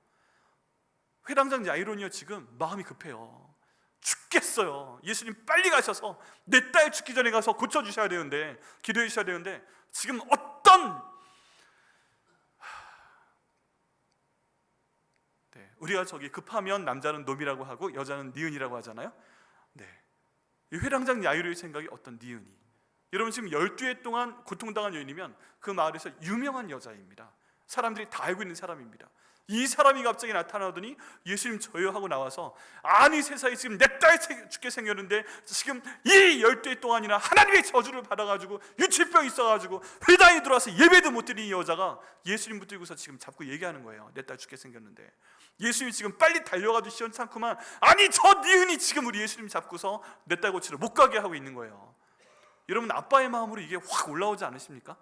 회당장 야이로는요, 지금 마음이 급해요. 죽겠어요. 예수님 빨리 가셔서 내 딸 죽기 전에 가서 고쳐주셔야 되는데, 기도해 주셔야 되는데, 지금 우리가 저기 급하면 남자는 놈이라고 하고 여자는 니은이라고 하잖아요. 이 회당장 야이로의 생각이 어떤 니은이, 여러분 지금 12해 동안 고통당한 여인이면 그 마을에서 유명한 여자입니다. 사람들이 다 알고 있는 사람입니다. 이 사람이 갑자기 나타나더니 예수님 저요 하고 나와서, 아니 세상에 지금 내 딸 죽게 생겼는데 지금 이 12해 동안이나 하나님의 저주를 받아가지고 유치병 있어가지고 회당에 들어와서 예배도 못 드린 이 여자가 예수님 붙들고서 지금 잡고 얘기하는 거예요. 내 딸 죽게 생겼는데. 예수님이 지금 빨리 달려가도 시원찮구만. 아니 저 니은이 지금 우리 예수님 잡고서 내 딸 고치러 못 가게 하고 있는 거예요. 여러분, 아빠의 마음으로 이게 확 올라오지 않으십니까?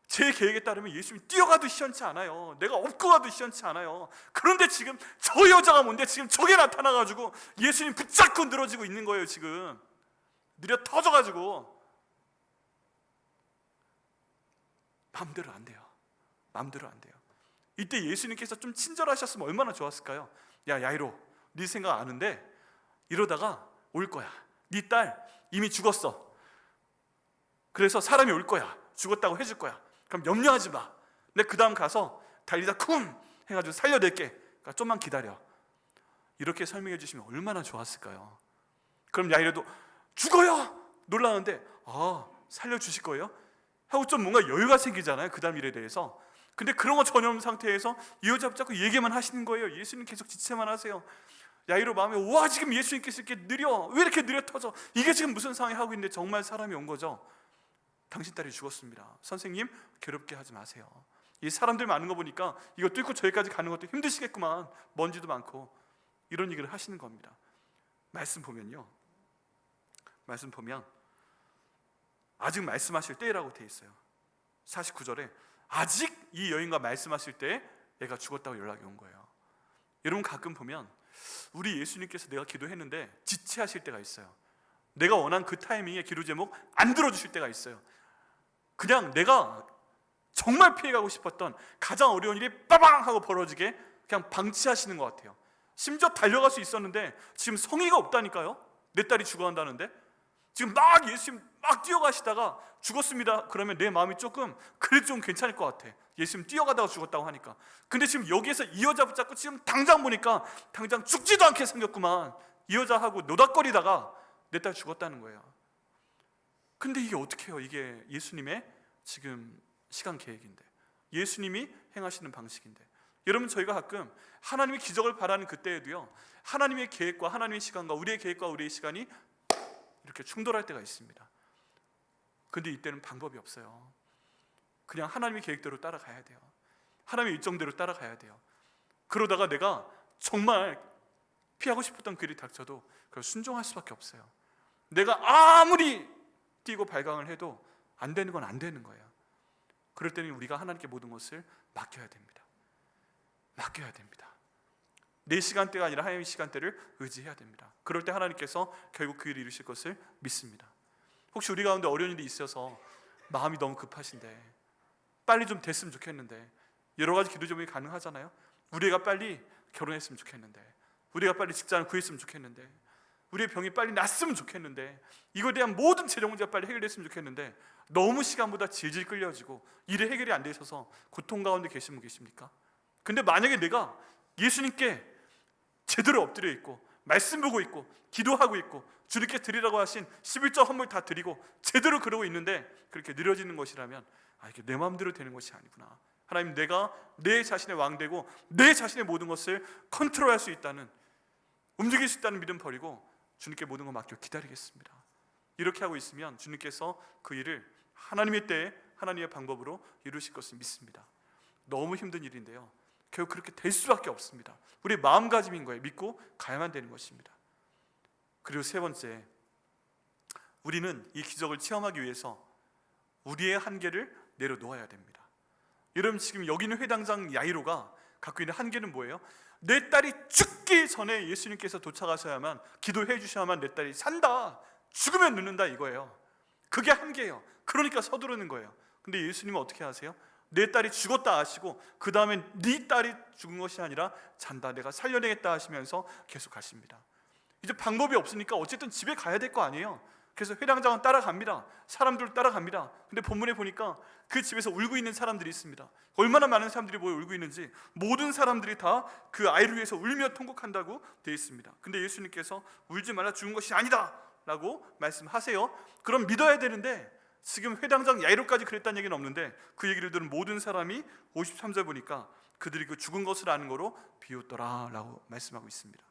제 계획에 따르면 예수님이 뛰어가도 시원치 않아요. 내가 업고 가도 시원치 않아요. 그런데 지금 저 여자가 뭔데 지금 저게 나타나가지고 예수님 붙잡고 늘어지고 있는 거예요. 지금 느려 터져가지고. 마음대로 안 돼요. 마음대로 안 돼요. 이때 예수님께서 좀 친절하셨으면 얼마나 좋았을까요? 야, 야이로, 네 생각 아는데 이러다가 올 거야. 네 딸 이미 죽었어. 그래서 사람이 올 거야. 죽었다고 해줄 거야. 그럼 염려하지 마. 내가 그 다음 가서 달리다 쿵 해가지고 살려낼게. 그러니까 좀만 기다려. 이렇게 설명해 주시면 얼마나 좋았을까요? 그럼 야이로도 죽어요! 놀라는데, 아, 살려주실 거예요? 하고 좀 뭔가 여유가 생기잖아요. 그 다음 일에 대해서. 근데 그런 거 전혀 없는 상태에서 이 여자 붙잡고 얘기만 하시는 거예요. 예수님 계속 지체만 하세요. 야이로 마음에 와 지금 예수님께서 이렇게 느려 왜 이렇게 느려 터져 이게 지금 무슨 상황이 하고 있는데 정말 사람이 온 거죠. 당신 딸이 죽었습니다. 선생님 괴롭게 하지 마세요. 이 사람들 많은 거 보니까 이거 뚫고 저기까지 가는 것도 힘드시겠구만 먼지도 많고 이런 얘기를 하시는 겁니다. 말씀 보면 아직 말씀하실 때라고 돼 있어요. 49절에 아직 이 여인과 말씀하실 때에 애가 죽었다고 연락이 온 거예요. 여러분 가끔 보면 우리 예수님께서 내가 기도했는데 지체하실 때가 있어요. 내가 원한 그 타이밍에 기도 제목 안 들어주실 때가 있어요. 그냥 내가 정말 피해가고 싶었던 가장 어려운 일이 빠방 하고 벌어지게 그냥 방치하시는 것 같아요. 심지어 달려갈 수 있었는데 지금 성의가 없다니까요. 내 딸이 죽어간다는데 지금 막 예수님 막 뛰어가시다가 죽었습니다. 그러면 내 마음이 조금 그래도 좀 괜찮을 것 같아. 예수님 뛰어가다가 죽었다고 하니까. 근데 지금 여기에서 이 여자 붙잡고 지금 당장 보니까 당장 죽지도 않게 생겼구만. 이 여자하고 노닥거리다가 내 딸 죽었다는 거예요. 근데 이게 어떻게 해요? 이게 예수님의 지금 시간 계획인데, 예수님이 행하시는 방식인데, 여러분 저희가 가끔 하나님의 기적을 바라는 그때에도요, 하나님의 계획과 하나님의 시간과 우리의 계획과 우리의 시간이 이렇게 충돌할 때가 있습니다. 근데 이때는 방법이 없어요. 그냥 하나님의 계획대로 따라가야 돼요. 하나님의 일정대로 따라가야 돼요. 그러다가 내가 정말 피하고 싶었던 그 일이 닥쳐도 그걸 순종할 수밖에 없어요. 내가 아무리 뛰고 발광을 해도 안 되는 건 안 되는 거예요. 그럴 때는 우리가 하나님께 모든 것을 맡겨야 됩니다. 맡겨야 됩니다. 내 시간대가 아니라 하나님의 시간대를 의지해야 됩니다. 그럴 때 하나님께서 결국 그 일을 이루실 것을 믿습니다. 혹시 우리 가운데 어려운 일이 있어서 마음이 너무 급하신데 빨리 좀 됐으면 좋겠는데, 여러 가지 기도 제목이 가능하잖아요. 우리가 빨리 결혼했으면 좋겠는데, 우리가 빨리 직장을 구했으면 좋겠는데, 우리의 병이 빨리 낫으면 좋겠는데, 이거에 대한 모든 재정 문제가 빨리 해결됐으면 좋겠는데 너무 시간보다 질질 끌려지고 일이 해결이 안 되셔서 고통 가운데 계신 분 계십니까? 근데 만약에 내가 예수님께 제대로 엎드려 있고 말씀 보고 있고 기도하고 있고 주님께 드리라고 하신 11조 헌물 다 드리고 제대로 그러고 있는데 그렇게 느려지는 것이라면 이게 내 마음대로 되는 것이 아니구나. 하나님, 내가 내 자신의 왕 되고 내 자신의 모든 것을 컨트롤할 수 있다는, 움직일 수 있다는 믿음 버리고 주님께 모든 걸 맡겨 기다리겠습니다. 이렇게 하고 있으면 주님께서 그 일을 하나님의 때에 하나님의 방법으로 이루실 것을 믿습니다. 너무 힘든 일인데요, 결국 그렇게 될 수밖에 없습니다. 우리의 마음가짐인 거예요. 믿고 가야만 되는 것입니다. 그리고 세 번째, 우리는 이 기적을 체험하기 위해서 우리의 한계를 내려놓아야 됩니다. 여러분 지금 여기 있는 회당장 야이로가 갖고 있는 한계는 뭐예요? 내 딸이 죽기 전에 예수님께서 도착하셔야만, 기도해 주셔야만 내 딸이 산다, 죽으면 늦는다, 이거예요. 그게 한계예요. 그러니까 서두르는 거예요. 근데 예수님은 어떻게 하세요? 내 딸이 죽었다 하시고 그 다음에 네 딸이 죽은 것이 아니라 잔다, 내가 살려내겠다 하시면서 계속 가십니다. 이제 방법이 없으니까 어쨌든 집에 가야 될 거 아니에요. 그래서 회당장은 따라갑니다. 사람들 따라갑니다. 근데 본문에 보니까 그 집에서 울고 있는 사람들이 있습니다. 얼마나 많은 사람들이 모여 울고 있는지 모든 사람들이 다 그 아이를 위해서 울며 통곡한다고 되어 있습니다. 근데 예수님께서 울지 말라, 죽은 것이 아니다 라고 말씀하세요. 그럼 믿어야 되는데 지금 회당장 야이로까지 그랬다는 얘기는 없는데 그 얘기를 들은 모든 사람이 53절 보니까 그들이 그 죽은 것을 아는 거로 비웃더라 라고 말씀하고 있습니다.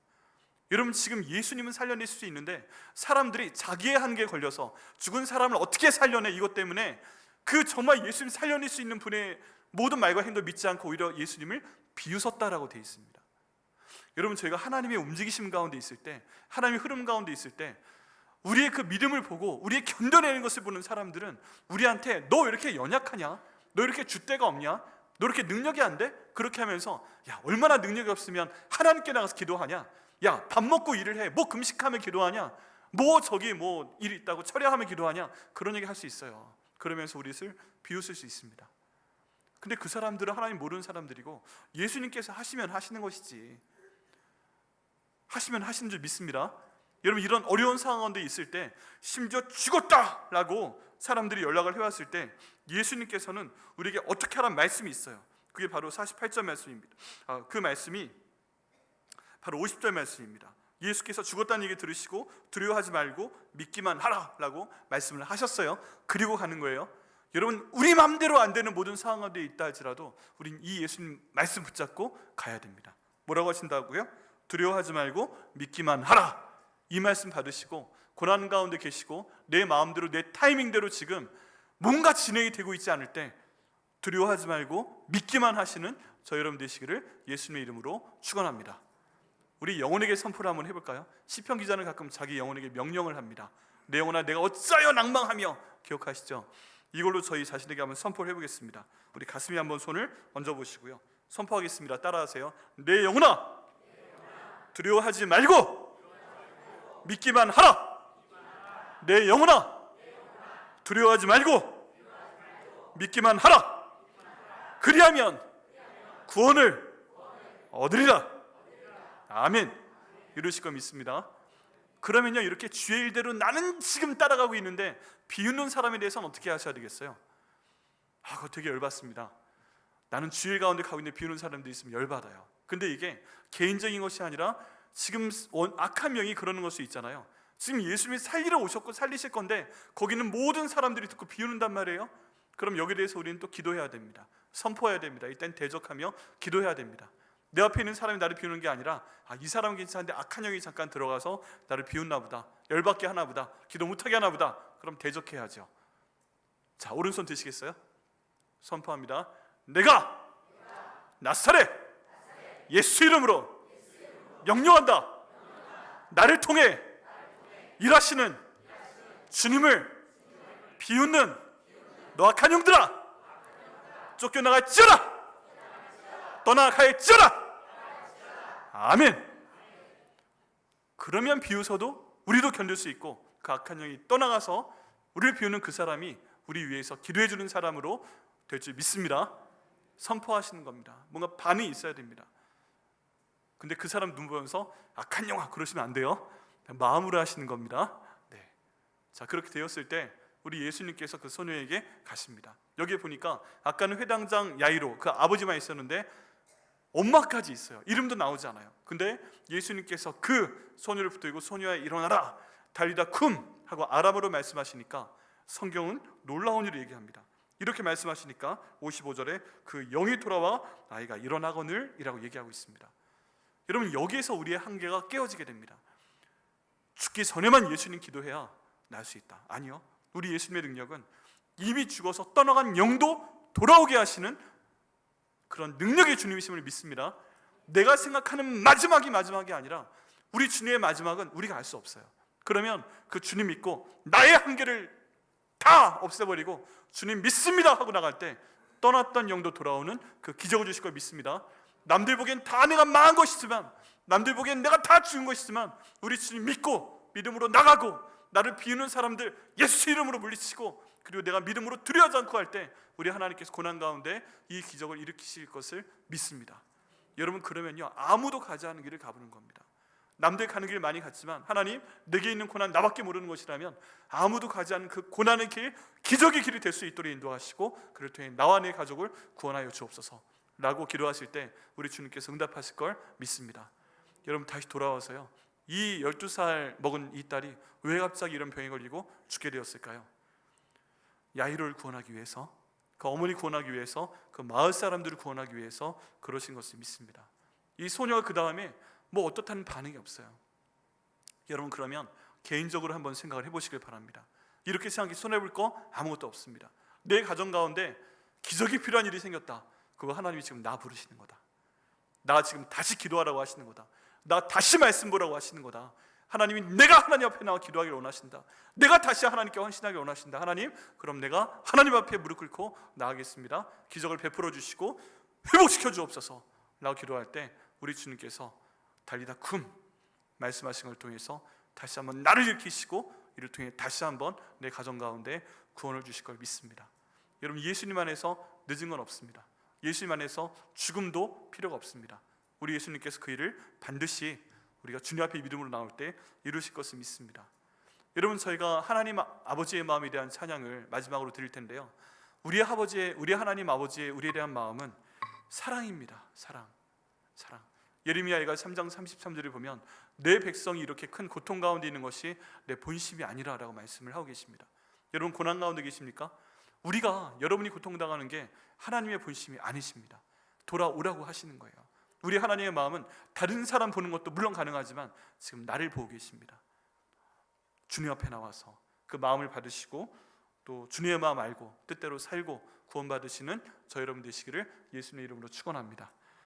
여러분 지금 예수님은 살려낼 수 있는데 사람들이 자기의 한계에 걸려서 죽은 사람을 어떻게 살려내, 이것 때문에 그 정말 예수님 살려낼 수 있는 분의 모든 말과 행동을 믿지 않고 오히려 예수님을 비웃었다라고 되어 있습니다. 여러분 저희가 하나님의 움직이심 가운데 있을 때, 하나님의 흐름 가운데 있을 때 우리의 그 믿음을 보고 우리의 견뎌내는 것을 보는 사람들은 우리한테 너 왜 이렇게 연약하냐, 너 이렇게 줏대가 없냐, 너 이렇게 능력이 안 돼? 그렇게 하면서 야 얼마나 능력이 없으면 하나님께 나가서 기도하냐, 야 밥 먹고 일을 해, 뭐 금식하며 기도하냐, 뭐 저기 뭐 일 있다고 철야하며 기도하냐, 그런 얘기 할 수 있어요. 그러면서 우리를 비웃을 수 있습니다. 근데 그 사람들은 하나님 모르는 사람들이고 예수님께서 하시면 하시는 것이지, 하시면 하시는 줄 믿습니다. 여러분 이런 어려운 상황 가운데 있을 때, 심지어 죽었다라고 사람들이 연락을 해왔을 때 예수님께서는 우리에게 어떻게 하라는 말씀이 있어요. 그게 바로 48절 말씀입니다. 그 말씀이 바로 50절 말씀입니다. 예수께서 죽었다는 얘기 들으시고 두려워하지 말고 믿기만 하라라고 말씀을 하셨어요. 그리고 가는 거예요. 여러분 우리 마음대로 안 되는 모든 상황 가운데 있다 할지라도 우린 이 예수님 말씀 붙잡고 가야 됩니다. 뭐라고 하신다고요? 두려워하지 말고 믿기만 하라. 이 말씀 받으시고 고난 가운데 계시고 내 마음대로 내 타이밍대로 지금 뭔가 진행이 되고 있지 않을 때 두려워하지 말고 믿기만 하시는 저 여러분 되시기를 예수님의 이름으로 축원합니다. 우리 영혼에게 선포를 한번 해볼까요? 시편 기자는 가끔 자기 영혼에게 명령을 합니다. 내 영혼아 내가 어찌하여 낭망하며, 기억하시죠? 이걸로 저희 자신에게 한번 선포를 해보겠습니다. 우리 가슴에 한번 손을 얹어보시고요, 선포하겠습니다. 따라하세요. 내 영혼아 두려워하지 말고 믿기만 하라. 내 영혼아 두려워하지 말고 믿기만 하라. 그리하면 구원을 얻으리라. 아멘. 이러실 거 믿습니다. 그러면요, 이렇게 주의 일대로 나는 지금 따라가고 있는데 비웃는 사람에 대해서는 어떻게 하셔야 되겠어요? 그거 되게 열받습니다. 나는 주의 일 가운데 가고 있는데 비웃는 사람들이 있으면 열받아요. 근데 이게 개인적인 것이 아니라 지금 악한 영이 그러는 것이 있잖아요. 지금 예수님이 살리러 오셨고 살리실 건데 거기는 모든 사람들이 듣고 비웃는단 말이에요. 그럼 여기에 대해서 우리는 또 기도해야 됩니다. 선포해야 됩니다. 일단 대적하며 기도해야 됩니다. 내 앞에 있는 사람이 나를 비우는 게 아니라 이 사람은 괜찮은데 악한 영이 잠깐 들어가서 나를 비웃나 보다, 열받게 하나 보다, 기도 못하게 하나 보다. 그럼 대적해야죠. 자, 오른손 드시겠어요? 선포합니다. 내가 나사렛 예수 이름으로 명령한다. 나를 통해 일하시는 주님을 비웃는 너 악한 영들아, 쫓겨나갈지어다. 떠나갈지어다. 아멘. 그러면 비웃어도 우리도 견딜 수 있고 그 악한 영이 떠나가서 우리를 비우는 그 사람이 우리 위해서 기도해 주는 사람으로 될 줄 믿습니다. 선포하시는 겁니다. 뭔가 반응이 있어야 됩니다. 근데 그 사람 눈 보면서 악한 영아 그러시면 안 돼요. 마음으로 하시는 겁니다. 네. 자, 그렇게 되었을 때 우리 예수님께서 그 소녀에게 가십니다. 여기에 보니까 아까는 회당장 야이로 그 아버지만 있었는데 엄마까지 있어요. 이름도 나오지 않아요. 근데 예수님께서 그 소녀를 붙들고 소녀야 일어나라 달리다 쿰 하고 아람어로 말씀하시니까 성경은 놀라운 일을 얘기합니다. 이렇게 말씀하시니까 55절에 그 영이 돌아와 아이가 일어나거늘 이라고 얘기하고 있습니다. 여러분, 여기에서 우리의 한계가 깨어지게 됩니다. 죽기 전에만 예수님 기도해야 날 수 있다. 아니요, 우리 예수님의 능력은 이미 죽어서 떠나간 영도 돌아오게 하시는 그런 능력의 주님이심을 믿습니다. 내가 생각하는 마지막이 아니라 우리 주님의 마지막은 우리가 알 수 없어요. 그러면 그 주님 믿고 나의 한계를 다 없애버리고 주님 믿습니다 하고 나갈 때 떠났던 영도 돌아오는 그 기적을 주실 걸 믿습니다. 남들 보기엔 다 내가 망한 것이지만, 남들 보기엔 내가 다 죽은 것이지만 우리 주님 믿고 믿음으로 나가고 나를 비우는 사람들 예수 이름으로 물리치고 그리고 내가 믿음으로 두려워하지 않고 할 때 우리 하나님께서 고난 가운데 이 기적을 일으키실 것을 믿습니다. 여러분, 그러면요 아무도 가지 않은 길을 가보는 겁니다. 남들 가는 길 많이 갔지만 하나님 내게 있는 고난 나밖에 모르는 것이라면 아무도 가지 않은 그 고난의 길, 기적의 길이 될 수 있도록 인도하시고 그를 통해 나와 내 가족을 구원하여 주옵소서 라고 기도하실 때 우리 주님께서 응답하실 걸 믿습니다. 여러분, 다시 돌아와서요, 이 12살 먹은 이 딸이 왜 갑자기 이런 병에 걸리고 죽게 되었을까요? 야이로를 구원하기 위해서, 그 어머니 구원하기 위해서, 그 마을 사람들을 구원하기 위해서 그러신 것을 믿습니다. 이 소녀가 그 다음에 뭐 어떻다는 반응이 없어요. 여러분, 그러면 개인적으로 한번 생각을 해보시길 바랍니다. 이렇게 생각이 손해볼 거 아무것도 없습니다. 내 가정 가운데 기적이 필요한 일이 생겼다. 그거 하나님이 지금 나 부르시는 거다. 나 지금 다시 기도하라고 하시는 거다. 나 다시 말씀 보라고 하시는 거다. 하나님이 내가 하나님 앞에 나와 기도하기를 원하신다. 내가 다시 하나님께 헌신하기를 원하신다. 하나님, 그럼 내가 하나님 앞에 무릎 꿇고 나가겠습니다. 기적을 베풀어 주시고 회복시켜 주옵소서 라고 기도할 때 우리 주님께서 달리다 쿰 말씀하신 걸 통해서 다시 한번 나를 일으키시고 이를 통해 다시 한번 내 가정 가운데 구원을 주실 걸 믿습니다. 여러분, 예수님 안에서 늦은 건 없습니다. 예수님 안에서 죽음도 필요가 없습니다. 우리 예수님께서 그 일을 반드시 우리가 주님 앞에 믿음으로 나올 때 이루실 것을 믿습니다. 여러분, 저희가 하나님 아버지의 마음에 대한 찬양을 마지막으로 드릴 텐데요, 우리 하나님 아버지의 우리에 대한 마음은 사랑입니다. 사랑. 예레미야가 3장 33절을 보면 내 백성이 이렇게 큰 고통 가운데 있는 것이 내 본심이 아니라라고 말씀을 하고 계십니다. 여러분, 고난 가운데 계십니까? 여러분이 고통당하는 게 하나님의 본심이 아니십니다. 돌아오라고 하시는 거예요. 우리 하나님의 마음은 다른 사람 보는 것도 물론 가능하지만 지금 나를 보고 계십니다. 주님 앞에 나와서 그 마음을 받으시고 또 주님의 마음 알고 뜻대로 살고 구원받으시는 저 여러분 되시기를 예수님의 이름으로 축원합니다.